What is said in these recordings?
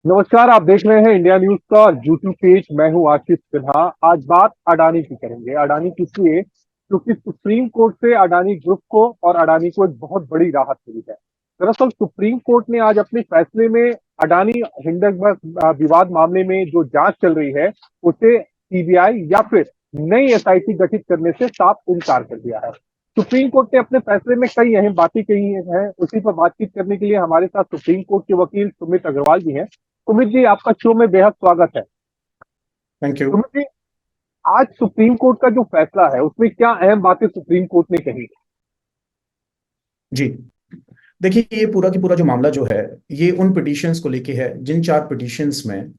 नमस्कार। आप देख रहे हैं इंडिया न्यूज का यूट्यूब पेज। मैं हूं आशीष सिन्हा। आज बात अडानी की करेंगे। अडानी किस लिए? क्योंकि सुप्रीम कोर्ट से अडानी ग्रुप को और अडानी को एक बहुत बड़ी राहत मिली है। दरअसल सुप्रीम कोर्ट ने आज अपने फैसले में अडानी हिंडनबर्ग विवाद मामले में जो जांच चल रही है उसे सीबीआई या फिर नई एसआईटी गठित करने से साफ इनकार कर दिया है। सुप्रीम कोर्ट ने अपने फैसले में कई अहम बातें कही हैं। उसी पर बातचीत करने के लिए हमारे साथ सुप्रीम कोर्ट के वकील सुमित अग्रवाल जी हैं। सुमित जी, आपका शो में बेहद स्वागत है। Thank you. सुमित जी, आज सुप्रीम कोर्ट का जो फैसला है उसमें क्या अहम बातें सुप्रीम कोर्ट ने कही? जी, देखिए, ये पूरा की पूरा जो मामला जो है, ये उन पिटिशंस को लेके है जिन चार पिटिशंस में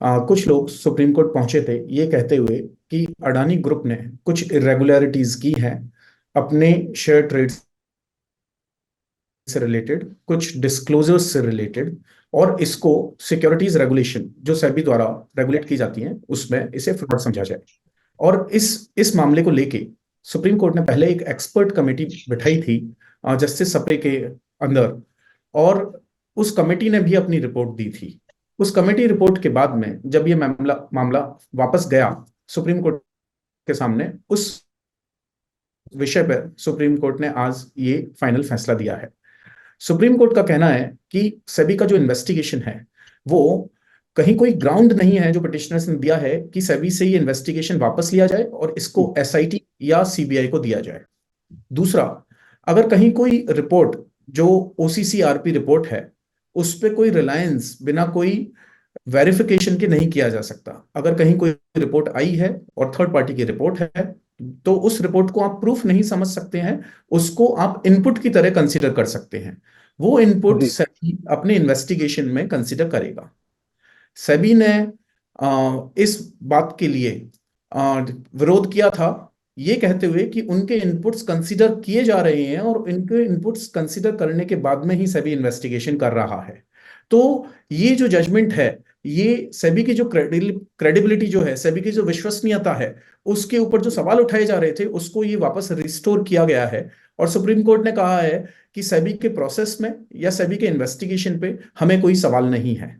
कुछ लोग सुप्रीम कोर्ट पहुंचे थे ये कहते हुए कि अडानी ग्रुप ने कुछ इरेगुलरिटीज की हैं अपने शेयर ट्रेड से रिलेटेड, कुछ डिस्क्लोजर्स से रिलेटेड, और इसको सिक्योरिटीज रेगुलेशन जो सेबी द्वारा रेगुलेट की जाती हैं उसमें इसे फ्रॉड समझा जाए। और इस मामले को लेके सुप्रीम कोर्ट ने पहले एक एक्सपर्ट कमेटी बिठाई थी जस्टिस सप्रे के अंदर, और उस कमेटी ने भी अपनी रिपोर्ट दी थी। उस कमेटी रिपोर्ट के बाद में जब ये मामला मामला वापस गया सुप्रीम कोर्ट के सामने, उस विषय पर सुप्रीम कोर्ट ने आज ये फाइनल फैसला दिया है। सुप्रीम कोर्ट का कहना है कि सेबी का जो इन्वेस्टिगेशन है वो कहीं कोई ग्राउंड नहीं है जो पिटिशनर्स ने दिया है कि सेबी से ये इन्वेस्टिगेशन वापस लिया जाए और इसको एसआईटी या सीबीआई को दिया जाए। दूसरा, अगर कहीं कोई रिपोर्ट जो ओसीसीआरपी रिपोर्ट है उस पर कोई रिलायंस बिना कोई वेरिफिकेशन के नहीं किया जा सकता। अगर कहीं कोई रिपोर्ट आई है और थर्ड पार्टी की रिपोर्ट है तो उस रिपोर्ट को आप प्रूफ नहीं समझ सकते हैं, उसको आप इनपुट की तरह कंसीडर कर सकते हैं। वो इनपुट जी। सेबी अपने इन्वेस्टिगेशन में कंसीडर करेगा। सेबी ने इस बात के लिए विरोध किया था, ये कहते हुए कि उनके इनपुट्स कंसीडर किए जा रहे हैं और इनके इनपुट्स कंसीडर करने के बाद में ही सेबी इन्वेस्टिगेशन कर रहा है। तो ये जो जजमेंट है, ये सेबी की जो क्रेडिबिलिटी जो है, सेबी की जो विश्वसनीयता है, उसके ऊपर जो सवाल उठाए जा रहे थे उसको ये वापस रिस्टोर किया गया है। और सुप्रीम कोर्ट ने कहा है कि सेबी के प्रोसेस में या सेबी के इन्वेस्टिगेशन पे हमें कोई सवाल नहीं है।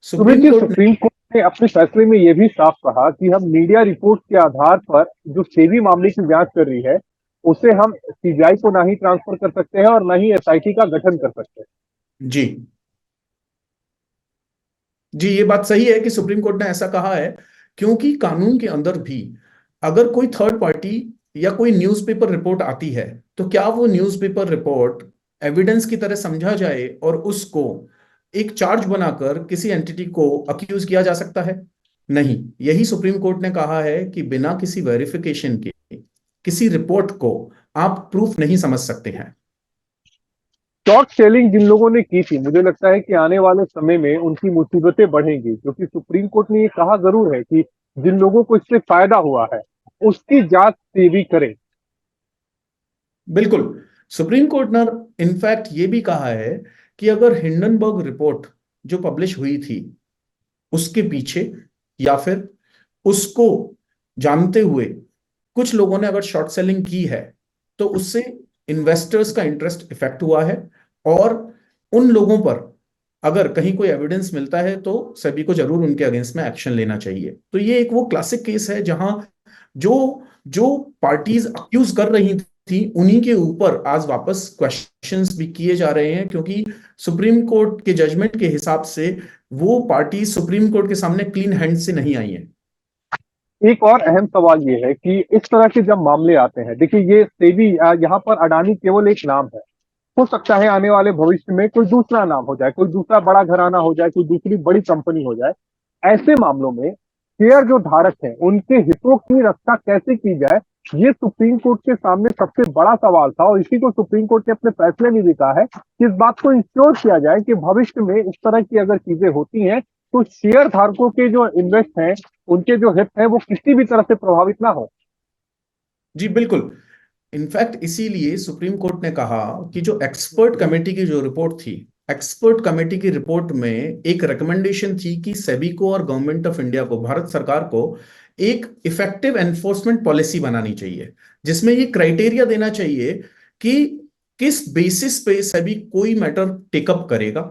सुमित सुप्रीम जी, कोर्ट ने सुप्रीम कोर्ट ने अपने फैसले में यह भी साफ कहा कि हम मीडिया रिपोर्ट के आधार पर जो सेबी मामले की जांच कर रही है उसे हम सीबीआई को ना ही ट्रांसफर कर सकते हैं और ना ही एसआईटी का गठन कर सकते हैं। जी, जी, ये बात सही है कि सुप्रीम कोर्ट ने ऐसा कहा है, क्योंकि कानून के अंदर भी अगर कोई थर्ड पार्टी या कोई न्यूज़पेपर रिपोर्ट आती है तो क्या वो न्यूज़पेपर रिपोर्ट एविडेंस की तरह समझा जाए और उसको एक चार्ज बनाकर किसी एंटिटी को अक्यूज किया जा सकता है? नहीं। यही सुप्रीम कोर्ट ने कहा है कि बिना किसी वेरिफिकेशन के किसी रिपोर्ट को आप प्रूफ नहीं समझ सकते हैं। शॉर्ट सेलिंग जिन लोगों ने की थी, मुझे लगता है कि आने वाले समय में उनकी मुसीबतें बढ़ेंगी, क्योंकि सुप्रीम कोर्ट ने ये कहा जरूर है कि जिन लोगों को इससे फायदा हुआ है उसकी जांच सेबी करे। बिल्कुल। सुप्रीम कोर्ट ने इनफैक्ट ये भी कहा है कि अगर हिंडनबर्ग रिपोर्ट जो पब्लिश हुई थी उसके पीछे या फिर उसको जानते हुए कुछ लोगों ने अगर शॉर्ट सेलिंग की है तो उससे इन्वेस्टर्स का इंटरेस्ट इफेक्ट हुआ है, और उन लोगों पर अगर कहीं कोई एविडेंस मिलता है तो सभी को जरूर उनके अगेंस्ट में एक्शन लेना चाहिए। तो ये एक वो क्लासिक केस है जहां जो जो पार्टीज अक्यूज कर रही थी उन्हीं के ऊपर आज वापस क्वेश्चंस भी किए जा रहे हैं, क्योंकि सुप्रीम कोर्ट के जजमेंट के हिसाब से वो पार्टी सुप्रीम कोर्ट के सामने क्लीन हैंड से नहीं आई है। एक और अहम सवाल ये है कि इस तरह के जब मामले आते हैं, देखिए ये सेबी, यहाँ पर अडानी केवल एक नाम है। हो सकता है आने वाले भविष्य में कोई दूसरा नाम हो जाए, कोई दूसरा बड़ा घराना हो जाए, कोई दूसरी बड़ी कंपनी हो जाए। ऐसे मामलों में शेयर जो धारक हैं उनके हितों की रक्षा कैसे की जाए, ये सुप्रीम कोर्ट के सामने सबसे बड़ा सवाल था। और इसी को सुप्रीम कोर्ट ने अपने फैसले में भी कहा है कि इस बात को इंश्योर किया जाए कि भविष्य में इस तरह की अगर चीजें होती हैं तो शेयर धारकों के जो इन्वेस्ट हैं, उनके जो हित हैं, वो किसी भी तरह से प्रभावित ना हो। जी, बिल्कुल। इनफैक्ट इसीलिए सुप्रीम कोर्ट ने कहा कि जो एक्सपर्ट कमेटी की जो रिपोर्ट थी, एक्सपर्ट कमेटी की रिपोर्ट में एक रिकमेंडेशन थी कि सेबी को और गवर्नमेंट ऑफ इंडिया को, भारत सरकार को, एक इफेक्टिव एनफोर्समेंट पॉलिसी बनानी चाहिए जिसमें ये क्राइटेरिया देना चाहिए कि किस बेसिस पे सेबी कोई मैटर टेकअप करेगा,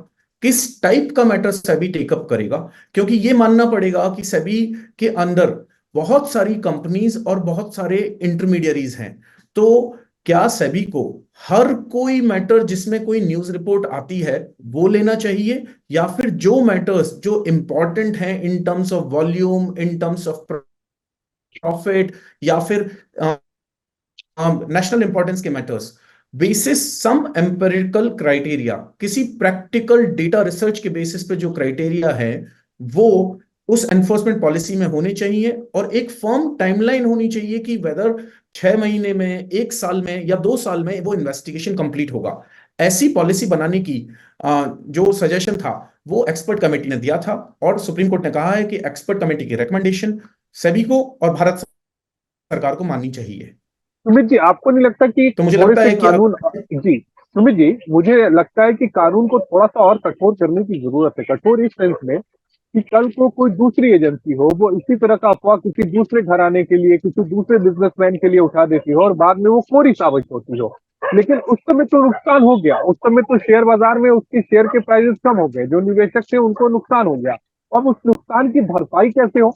किस टाइप का मैटर सेबी टेकअप करेगा, क्योंकि ये मानना पड़ेगा कि सेबी के अंदर बहुत सारी कंपनीज और बहुत सारे इंटरमीडियरीज हैं। तो क्या सेबी को हर कोई मैटर जिसमें कोई न्यूज रिपोर्ट आती है वो लेना चाहिए, या फिर जो मैटर्स जो इंपॉर्टेंट हैं in terms of volume, in terms of profit, या फिर नेशनल इंपॉर्टेंस के मैटर्स, बेसिस सम एम्पिरिकल क्राइटेरिया, किसी प्रैक्टिकल डेटा रिसर्च के बेसिस पे जो क्राइटेरिया है वो उस एनफोर्समेंट पॉलिसी में होने चाहिए, और एक फर्म टाइमलाइन होनी चाहिए कि वेदर 6 महीने में, 1 साल में या 2 साल में वो इन्वेस्टिगेशन कंप्लीट होगा। ऐसी पॉलिसी बनाने की जो सजेशन था वो एक्सपर्ट कमेटी ने दिया था, और सुप्रीम कोर्ट ने कहा है कि एक्सपर्ट कमेटी की रिकमेंडेशन सेबी को और भारत सरकार को माननी चाहिए। सुमित जी, आपको नहीं लगता कि तो मुझे थोड़े लगता से है कि कानून, जी सुमित जी, मुझे लगता है कि कानून को थोड़ा सा और कठोर करने की जरूरत है। कठोर इस सेंस में कि कल को कोई दूसरी एजेंसी हो, वो इसी तरह का अफवाह किसी दूसरे घराने के लिए, किसी दूसरे बिजनेसमैन के लिए उठा देती हो और बाद में वो कोरी साबित होती हो, लेकिन उस समय तो नुकसान हो गया। उस समय तो शेयर बाजार में उसके शेयर के प्राइसेस कम हो गए, जो निवेशक थे उनको नुकसान हो गया। अब उस नुकसान की भरपाई कैसे हो?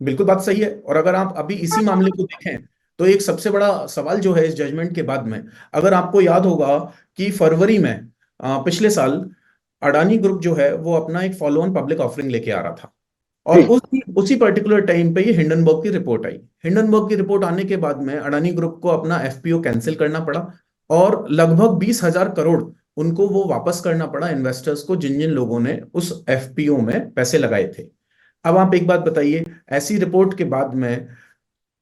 बिल्कुल बात सही है। और अगर आप अभी इसी मामले को देखें तो एक सबसे बड़ा सवाल जो है इस जजमेंट के बाद में, अगर आपको याद होगा कि फरवरी में पिछले साल अडानी ग्रुप जो है वो अपना एक फॉलो ऑन पब्लिक ऑफरिंग लेके आ रहा था, और जी। उसी पर्टिकुलर टाइम पे ये हिंडनबर्ग की रिपोर्ट आई। हिंडनबर्ग की रिपोर्ट आने के बाद में अडानी ग्रुप को अपना एफपीओ कैंसिल करना पड़ा, और लगभग 20,000 करोड़ उनको वो वापस करना पड़ा इन्वेस्टर्स को, जिन जिन लोगों ने उस एफपीओ में पैसे लगाए थे। अब आप एक बात बताइए, ऐसी रिपोर्ट के बाद में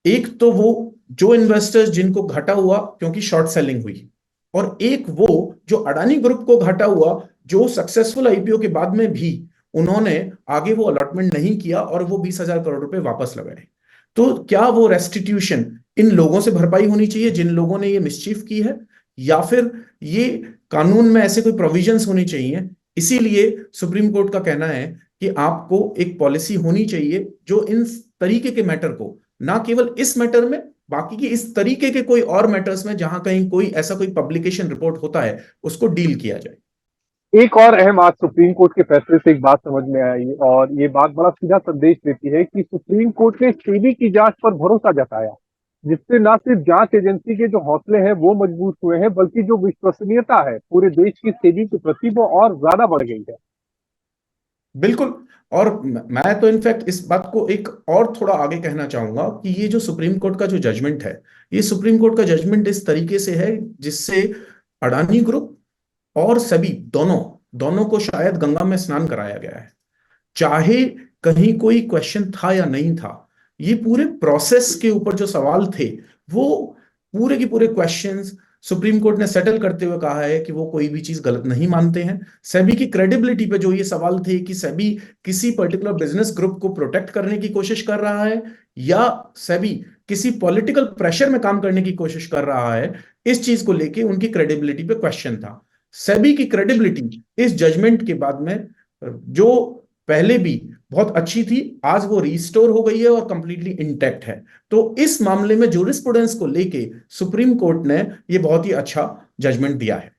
एक तो वो जो इन्वेस्टर्स जिनको घाटा हुआ क्योंकि शॉर्ट सेलिंग हुई, और एक वो जो अडानी ग्रुप को घाटा हुआ जो सक्सेसफुल आईपीओ के बाद में भी उन्होंने आगे वो अलॉटमेंट नहीं किया और वो 20,000 करोड़ रुपए वापस लगाए। तो क्या वो रेस्टिट्यूशन इन लोगों से भरपाई होनी चाहिए जिन लोगों ने ये मिसचीफ की है, या फिर ये कानून में ऐसे कोई प्रोविजंस होनी चाहिए? इसीलिए सुप्रीम कोर्ट का कहना है कि आपको एक पॉलिसी होनी चाहिए जो इन तरीके के मैटर को, ना केवल इस मैटर में, बाकी की इस तरीके के कोई और मैटर्स में जहां कहीं कोई ऐसा कोई पब्लिकेशन रिपोर्ट होता है उसको डील किया जाए। एक और अहम आज सुप्रीम कोर्ट के फैसले से एक बात समझ में आई, और ये बात बड़ा सीधा संदेश देती है कि सुप्रीम कोर्ट ने सेबी की जांच पर भरोसा जताया, जिससे न सिर्फ जांच एजेंसी के जो हौसले हैं वो मजबूत हुए हैं, बल्कि जो विश्वसनीयता है पूरे देश की सेबी के प्रति वो और ज्यादा बढ़ गई है। बिल्कुल। और मैं तो इनफैक्ट इस बात को एक और थोड़ा आगे कहना चाहूंगा कि ये जो सुप्रीम कोर्ट का जो जजमेंट है, ये सुप्रीम कोर्ट का जजमेंट इस तरीके से है जिससे अडानी ग्रुप और सभी दोनों दोनों को शायद गंगा में स्नान कराया गया है। चाहे कहीं कोई क्वेश्चन था या नहीं था, ये पूरे प्रोसेस के ऊपर जो सवाल थे वो पूरे के पूरे क्वेश्चंस सुप्रीम कोर्ट ने सेटल करते हुए कहा है कि वो कोई भी चीज गलत नहीं मानते हैं। सेबी की क्रेडिबिलिटी पे जो ये सवाल थे कि सेबी किसी पर्टिकुलर बिजनेस ग्रुप को प्रोटेक्ट करने की कोशिश कर रहा है या सेबी किसी पॉलिटिकल प्रेशर में काम करने की कोशिश कर रहा है, इस चीज को लेके उनकी क्रेडिबिलिटी पे क्वेश्चन था। सेबी की क्रेडिबिलिटी इस जजमेंट के बाद में जो पहले भी बहुत अच्छी थी, आज वो रिस्टोर हो गई है और कंप्लीटली इंटैक्ट है। तो इस मामले में जूरिस्प्रूडेंस को लेके सुप्रीम कोर्ट ने ये बहुत ही अच्छा जजमेंट दिया है।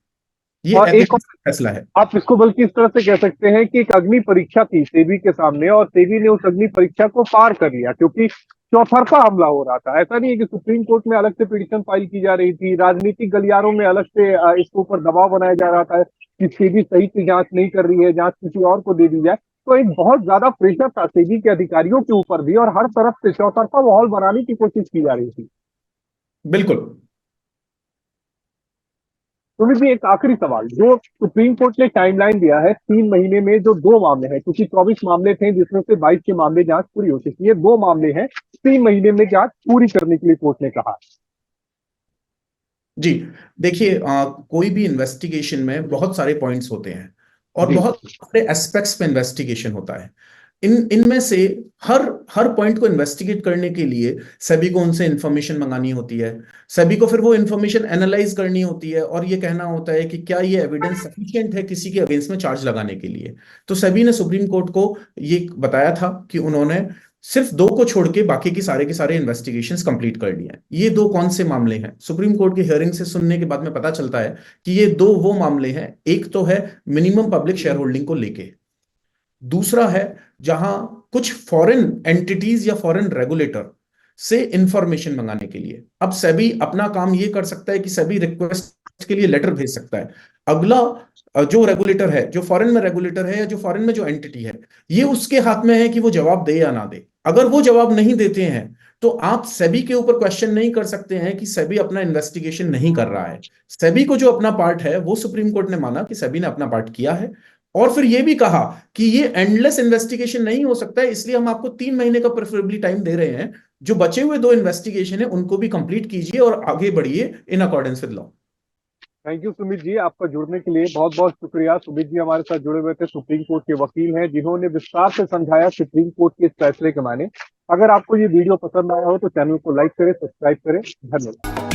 ये और एक और, एथिक्स फैसला है। आप इसको बल्कि इस तरह से कह सकते हैं कि एक अग्नि परीक्षा थी सेबी के सामने, और सेबी ने उस अग्नि परीक्षा को पार कर लिया, क्योंकि चौतरफा हमला हो रहा था। ऐसा नहीं है कि सुप्रीम कोर्ट में अलग से पिटीशन फाइल की जा रही थी, राजनीतिक गलियारों में अलग से इसके ऊपर दबाव बनाया जा रहा था कि सेबी सही से जांच नहीं कर रही है, जांच किसी और को दे दी जाए। तो एक बहुत ज्यादा प्रेशर था सेबी के अधिकारियों के ऊपर भी, और हर तरफ से चौतरफा माहौल बनाने की कोशिश की जा रही थी। बिल्कुल। सुमित जी, एक आखिरी सवाल, जो सुप्रीम कोर्ट ने टाइमलाइन दिया है 3 महीने में, जो दो मामले हैं, क्योंकि 24 मामले थे जिसमें से 22 के मामले जांच पूरी हो चुकी है, 2 मामले हैं 3 महीने में जांच पूरी करने के लिए कोर्ट ने कहा। जी, देखिए कोई भी इन्वेस्टिगेशन में बहुत सारे पॉइंट्स होते हैं और जी। बहुत सारे एस्पेक्ट्स पे इन्वेस्टिगेशन होता है। इनमें से हर हर पॉइंट को इन्वेस्टिगेट करने के लिए सभी को उनसे इंफॉर्मेशन मंगानी होती है, सभी को फिर वो इंफॉर्मेशन एनालाइज करनी होती है और ये कहना होता है कि क्या ये एविडेंस सफिशिएंट है किसी के अगेंस्ट में चार्ज लगाने के लिए। तो सभी ने सुप्रीम कोर्ट को ये बताया था कि उन्होंने सिर्फ 2 को छोड़ के बाकी के सारे इन्वेस्टिगेशंस कंप्लीट कर लिए हैं। ये 2 कौन से मामले हैं? सुप्रीम कोर्ट की हियरिंग से सुनने के बाद में पता चलता है कि ये 2 वो मामले हैं। एक तो है मिनिमम पब्लिक शेयर होल्डिंग को लेके, दूसरा है जहां कुछ फॉरेन एंटिटीज या फॉरेन रेगुलेटर से इंफॉर्मेशन मंगाने के लिए। अब सेबी अपना काम ये कर सकता है कि सेबी रिक्वेस्ट के लिए लेटर भेज सकता है। अगला जो रेगुलेटर है, जो फॉरेन में रेगुलेटर है या जो फॉरेन में जो एंटिटी है, ये उसके हाथ में है कि वो जवाब दे या ना दे। अगर वो जवाब नहीं देते हैं तो आप सेबी के ऊपर क्वेश्चन नहीं कर सकते हैं कि सेबी अपना इन्वेस्टिगेशन नहीं कर रहा है। सेबी को जो अपना पार्ट है वो सुप्रीम कोर्ट ने माना कि सेबी ने अपना पार्ट किया है, और फिर ये भी कहा कि ये एंडलेस इन्वेस्टिगेशन नहीं हो सकता है, इसलिए हम आपको 3 महीने का प्रेफरेबली टाइम दे रहे हैं। जो बचे हुए 2 इन्वेस्टिगेशन है उनको भी कंप्लीट कीजिए और आगे बढ़िए in accordance with law. Thank you Sumit ji, आपका जुड़ने के लिए बहुत बहुत शुक्रिया। सुमित जी हमारे साथ जुड़े हुए थे, सुप्रीम कोर्ट के वकील हैं, जिन्होंने विस्तार से समझाया सुप्रीम कोर्ट के इस फैसले के माने। अगर आपको ये वीडियो पसंद आया हो तो चैनल को लाइक करें, सब्सक्राइब करें। धन्यवाद।